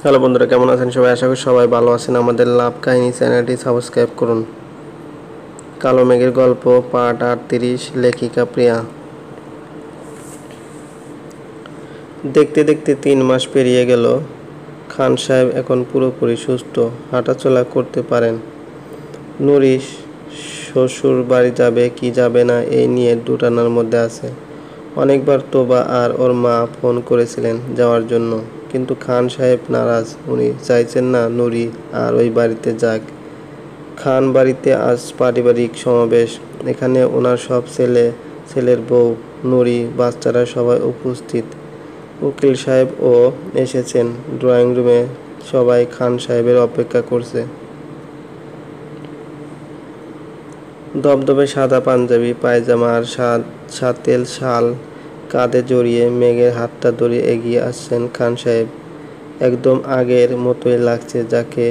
Hello বন্ধুরা, কেমন আছেন সবাই? আশা করি সবাই ভালো আছেন। আমাদের লাভ কাহিনী চ্যানেলটি সাবস্ক্রাইব করুন। কালো মেঘের গল্প পার্ট 38, লেখিকা প্রিয়া। দেখতে দেখতে 3 মাস পেরিয়ে গেল। খান সাহেব এখন পুরোপুরি সুস্থ, হাঁটাচলা করতে পারেন। নুরি শ্বশুর বাড়ি যাবে কি যাবে না এই নিয়ে দুটানার মধ্যে আছে। অনেকবার তোবা আর ওর মা ফোন করেছিলেন যাওয়ার জন্য, কিন্তু খান সাহেব নারাজ। উনি চাইছেন না নুরি আর ওই বাড়িতে যাক। খান বাড়িতে আজ পারিবারিক সমাবেশ। এখানে ওনার সব ছেলের বউ, নুরি, বাচ্চারা সবাই উপস্থিত। উকিল সাহেবও এসেছেন। ড্রয়িং রুমে সবাই খান সাহেবের অপেক্ষা করছে। ধবধবে সাদা পাঞ্জাবি, পায়জামা আর সাতেল শাল কাঁধে জড়িয়ে মেঘের হাতটা ধরে এগিয়ে আসছেন খান সাহেব। একদম আগের মতোই লাগছে, যাকে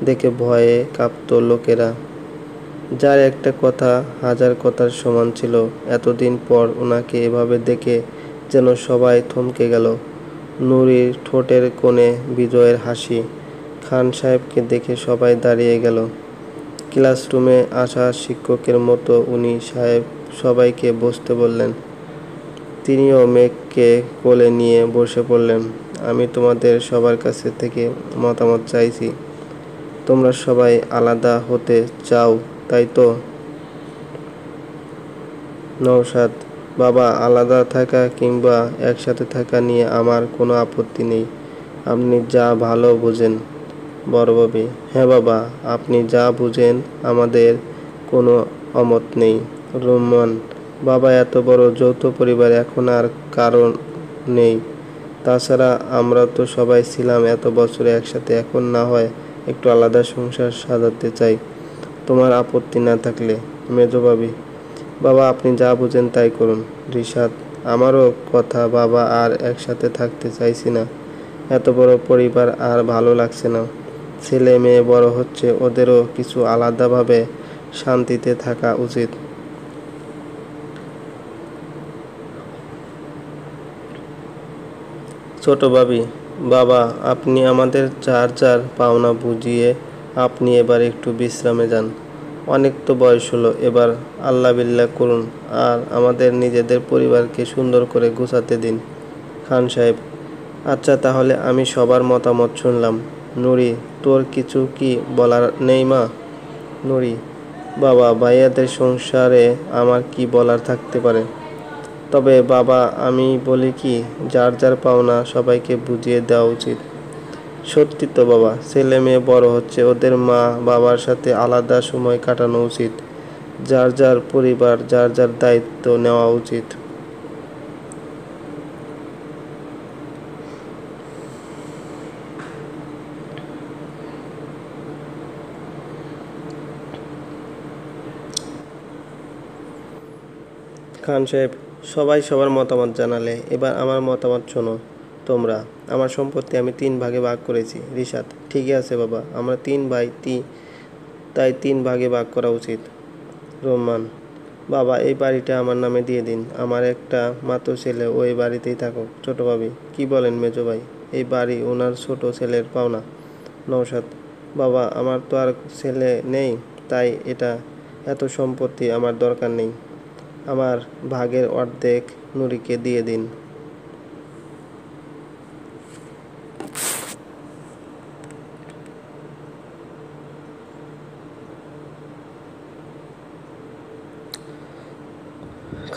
দেখে ভয়ে কাঁপত লোকেরা, যার একটা কথা হাজার কথার সমান ছিল। এতদিন পর ওনাকে এভাবে দেখে যেন সবাই থমকে গেল। নুরির ঠোঁটের কোণে বিজয়ের হাসি। খান সাহেবকে দেখে সবাই দাঁড়িয়ে গেল। ক্লাসরুমে আসা শিক্ষকের মতো উনি সবাইকে বসতে বললেন। তিনিও মেঘকে কোলে নিয়ে বসে পড়লেন। আমি তোমাদের সবার কাছে থেকে মতামত চাইছি। তোমরা সবাই আলাদা হতে চাও, তাই তো? নওশাদ: বাবা, আলাদা থাকা কিংবা একসাথে থাকা নিয়ে আমার কোনো আপত্তি নেই। আপনি যা ভালো বোঝেন। বড়ভাবি: হ্যাঁ বাবা, আপনি যা বুঝেন, আমাদের কোনো অমত নেই। রোমান: বাবা, এত বড় যৌথ পরিবার এখন আর কারণ নেই। তাছাড়া আমরা তো সবাই ছিলাম এত বছর একসাথে, এখন না হয় একটু আলাদা সংসার সাজাতে চাই, তোমার আপত্তি না থাকলে। মেজভাবি: বাবা, আপনি যা বুঝেন তাই করুন। রিশাদ: আমারও কথা বাবা, আর একসাথে থাকতে চাইছি না। এত বড় পরিবার আর ভালো লাগছে না। ছেলে মেয়ে বড় হচ্ছে, ওদেরও কিছু আলাদাভাবে শান্তিতে থাকা উচিত। ছোট ভাবি: বাবা, আপনি আমাদের যার যার পাওনা বুঝিয়ে আপনি এবার একটু বিশ্রামে যান। অনেক তো বয়স হলো, এবার আল্লাহ বিল্লাহ করুন আর আমাদের নিজেদের পরিবারকে সুন্দর করে গোছাতে দিন। খান সাহেব: আচ্ছা, তাহলে আমি সবার মতামত শুনলাম। নুরি: তোর কিছু কি বলার নেই মা? নুরি: বাবা, ভাইয়াদের সংসারে আমার কি বলার থাকতে পারে? তবে বাবা, আমি বলি কি, যার যার পাওনা সবাইকে বুঝিয়ে দেওয়া উচিত। সত্যি তো বাবা, ছেলে মেয়ে বড় হচ্ছে, ওদের মা বাবার সাথে আলাদা সময় কাটানো উচিত। যার যার পরিবার, যার যার দায়িত্ব নেওয়া উচিত। খান সাহেব: সবাই সবার মতামত জানালে, এবার আমার মতামত শোনো তোমরা। আমার সম্পত্তি আমি 3 ভাগে ভাগ করেছি। রিশাদ: ঠিকই আছে বাবা, আমরা 3 ভাই, তাই 3 ভাগে ভাগ করা উচিত। রোমান: বাবা, এই বাড়িটা আমার নামে দিয়ে দিন। আমার একটা মাত্র ছেলে, ও এই বাড়িতেই থাকুক। ছোট ভাবি: কি বলেন মেজো ভাই, এই বাড়ি ওনার ছোট ছেলের পাওনা। নওশাদ: বাবা, আমার তো আর ছেলে নেই, তাই এত সম্পত্তি আমার দরকার নেই। আমার ভাগের অর্ধেক নুরিকে দিয়ে দিন।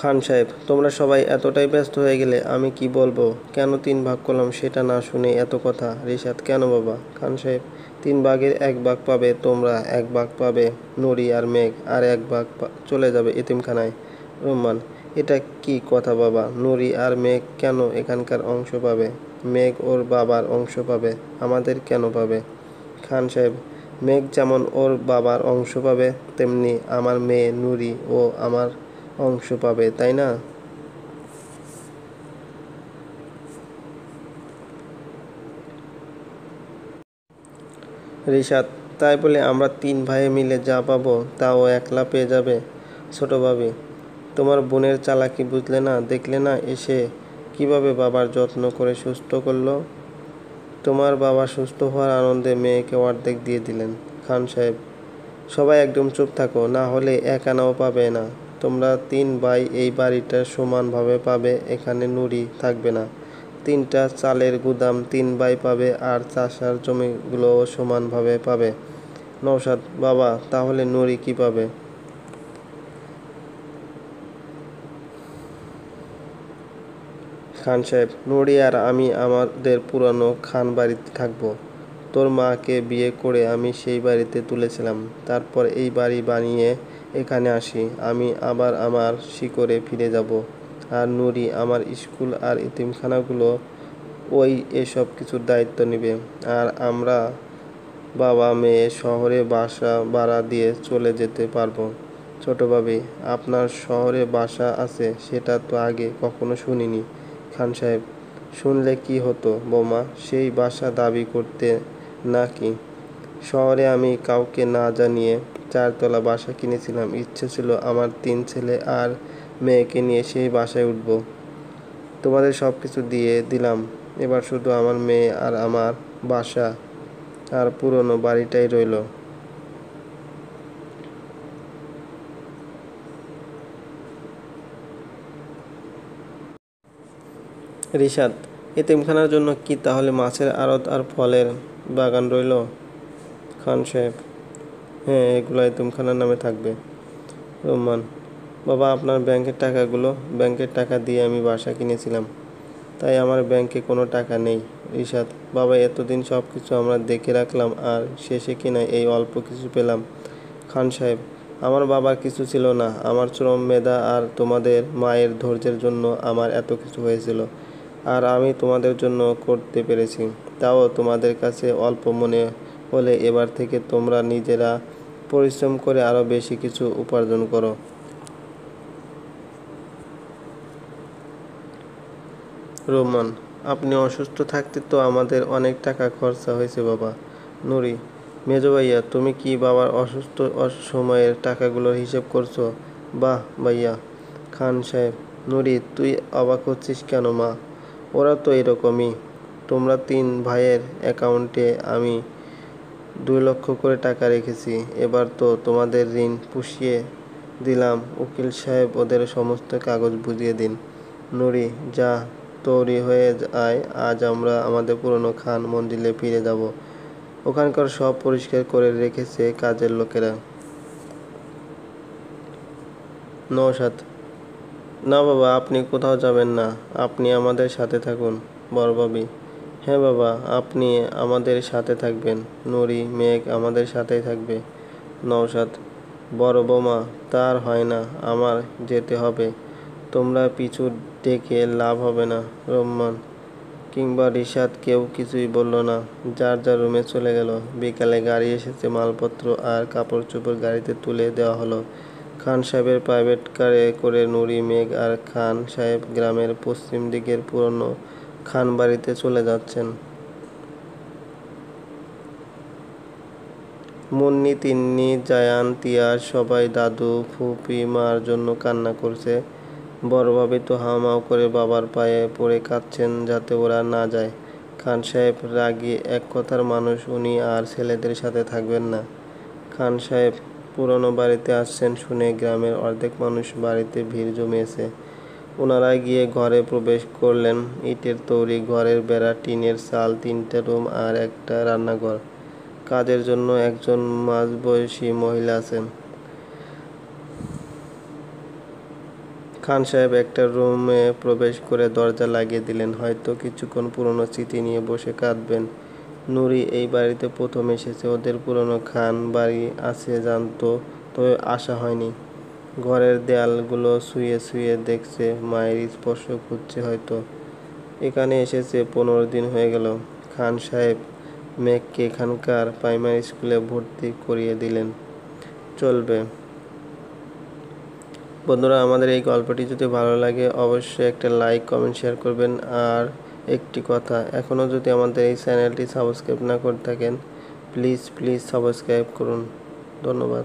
খান সাহেব: তোমরা সবাই এতটাই ব্যস্ত হয়ে গেলে আমি কি বলবো, কেন 3 ভাগ করলাম সেটা না শুনে এত কথা? রিশাদ: কেন বাবা? খান সাহেব: 3 ভাগের 1 ভাগ পাবে তোমরা, 1 ভাগ পাবে নুরি আর মেঘ, আর 1 ভাগ চলে যাবে এতিমখানায়। রোমান: এটা কি কথা বাবা? নুরি আর মেঘ কেন এখানকার অংশ পাবে? মেঘ ওর বাবার অংশ পাবে, আমাদের কেন পাবে? খান সাহেব: মেঘ যেমন ওর বাবার অংশ পাবে, তেমনি আমার মেয়ে নুরি ও আমার অংশ পাবে, তাই না? রিশাদ: তাই বলে আমরা 3 ভাইয়ে মিলে যা পাবো তা ও একলা পেয়ে যাবে? ছোট ভাবি: তোমার বোনের চালাকি বুঝলে না? দেখলে না এসে কিভাবে বাবার যত্ন করে সুস্থ করলো? তোমার বাবা সুস্থ হওয়ার আনন্দে মেয়েকে অর্ধেক দিয়ে দিলেন। খান সাহেব, সবাই একদম চুপ থাকো, না হলে এক আনাও পাবে না। তোমরা 3 ভাই এই বাড়িটা সমানভাবে পাবে, এখানে নুড়ি থাকবে না। 3টা চালের গুদাম 3 ভাই পাবে, আর চাষার জমিগুলোও সমানভাবে পাবে। নওশাদ, বাবা তাহলে নুড়ি কি পাবে? খান সাহেব, নুড়ি আর আমি আমাদের পুরানো খান বাড়িতে থাকবো। তোর মাকে বিয়ে করে আমি সেই বাড়িতে তুলেছিলাম, তারপর এই বাড়ি বানিয়ে এখানে আসি। আমি আবার আমার শিকড়ে ফিরে যাব। আর নুড়ি আমার স্কুল আর এতিমখানাগুলো ওই এসব কিছুর দায়িত্ব নেবে। আর আমরা বাবা মেয়ে শহরে বাসা ভাড়া দিয়ে চলে যেতে পারবো। ছোট ভাবি, আপনার শহরে বাসা আছে সেটা তো আগে কখনো শুনিনি। খান সাহেব, শুনলে কি হতো বৌমা, সেই বাসা দাবি করতে নাকি? শহরে আমি কাউকে না জানিয়ে 4 তলা বাসা কিনেছিলাম। ইচ্ছে ছিল আমার 3 ছেলে আর মেয়েকে নিয়ে সেই বাসায় উঠবো। তোমাদের সব কিছু দিয়ে দিলাম, এবার শুধু আমার মেয়ে আর আমার বাসা আর পুরনো বাড়িটাই রইল। রিশাদ, এতিমখানার জন্য কি তাহলে মাছের আড়ত আর ফলের বাগান রইল? খান সাহেব, হ্যাঁ, এগুলো এতিমখানার নামে থাকবে। রোমান, বাবা আপনার ব্যাংকের টাকা দিয়ে আমি বাসা কিনেছিলাম, তাই আমার ব্যাংকে কোনো টাকা নেই। রিশাদ, বাবা এতদিন সব কিছু আমরা দেখে রাখলাম আর শেষে কিনা এই অল্প কিছু পেলাম। খান সাহেব, আমার বাবার কিছু ছিল না, আমার চরম মেধা আর তোমাদের মায়ের ধৈর্যের জন্য আমার এত কিছু হয়েছিল, আর আমি তোমাদের জন্য করতে পেরেছি। তাও তোমাদের কাছে অল্প মনে হলে এবার থেকে তোমরা নিজেরা পরিশ্রম করে আরও বেশি কিছু উপার্জন করো। রোমান, আপনি অসুস্থ থাকতে তো আমাদের অনেক টাকা খরচা হয়েছে বাবা। নুরি, মেজো ভাইয়া, তুমি কি বাবার অসুস্থ সময়ের টাকাগুলোর হিসেব করছো? বাহ ভাইয়া। খান সাহেব, নুরি তুই অবাক হচ্ছিস কেন মা? ওরা তো এরকমই। তোমরা 3 ভাইয়ের অ্যাকাউন্টে আমি 2 লক্ষ করে টাকা রেখেছি, এবার তো তোমাদের ঋণ পুষিয়ে দিলাম। উকিল সাহেব ওদের সমস্ত কাগজ বুঝিয়ে দিন। নুরি, যা তৈরি হয়ে আয়, আজ আমরা আমাদের পুরনো খান মন্দিরে ফিরে যাব। ওখানকার সব পরিষ্কার করে রেখেছে কাজের লোকেরা। নওশাদ, না বাবা, আপনি কোথাও যাবেন না, আপনি আমাদের সাথে থাকুন। বড়ভাবি, হ্যাঁ বাবা, আপনি আমাদের সাথে থাকবেন। নুরি, মেঘ আমাদের সাথেই থাকবে। নওশাদ, বড় বৌমা, তার হয় না, আমার যেতে হবে। তোমরা পিছু ডেকে লাভ হবে না। রহমান কিংবা রিশাদ কেউ কিছুই বলল না, যার যার রুমে চলে গেল। বিকালে গাড়ি এসেছে, মালপত্র আর কাপড় চোপড় গাড়িতে তুলে দেওয়া হলো। খান সাহেবের প্রাইভেট কারে করে নুরি, মেঘ আর খান সাহেব গ্রামের পশ্চিম দিকের পুরনো খান বাড়িতে চলে যাচ্ছেন। মুন্নি, তিন্নি, জায়ান, তিয়াস সবাই দাদু ফুপি মার জন্য কান্না করছে। বড়ভাবি তো হাউমাউ করে বাবার পায়ে পড়ে কাঁদছেন যাতে ওরা না যায়। খান সাহেব রাগী এক কথার মানুষ, উনি আর ছেলেদের সাথে থাকবেন না। খান সাহেব পুরনো বাড়িতে আসছেন শুনে গ্রামের অর্ধেক মানুষ বাড়িতে ভিড় জমিয়েছে। ওনারা গিয়ে ঘরে প্রবেশ করলেন। ইটের তৈরি ঘরের বেড়া, টিনের চাল, 3টা রুম আর একটা রান্নাঘর। কাজের জন্য একজন মাঝবয়সী মহিলা আছেন। খান সাহেব একটা রুমে প্রবেশ করে দরজা লাগিয়ে দিলেন। হয়তো কিছুক্ষণ পুরনো স্মৃতি নিয়ে বসে কাঁদবেন। নুরি এই বাড়িতে প্রথম এসেছে, ওদের পুরনো খান বাড়ি আছে জানতো, তবে আসা হয়নি। ঘরের দেয়ালগুলো ছুঁয়ে ছুঁয়ে দেখছে, মায়ের স্পর্শ খুঁজছে হয়তো। এখানে এসেছে 15 দিন হয়ে গেল। খান সাহেব মেঘকে এখানকার প্রাইমারি স্কুলে ভর্তি করিয়ে দিলেন। চলবে। বন্ধুরা, আমাদের এই গল্পটি যদি ভালো লাগে অবশ্যই একটা লাইক, কমেন্ট, শেয়ার করবেন। আর একটি কথা, এখনও যদি আমাদের এই চ্যানেলটি সাবস্ক্রাইব না করে থাকেন, প্লিজ সাবস্ক্রাইব করুন। ধন্যবাদ।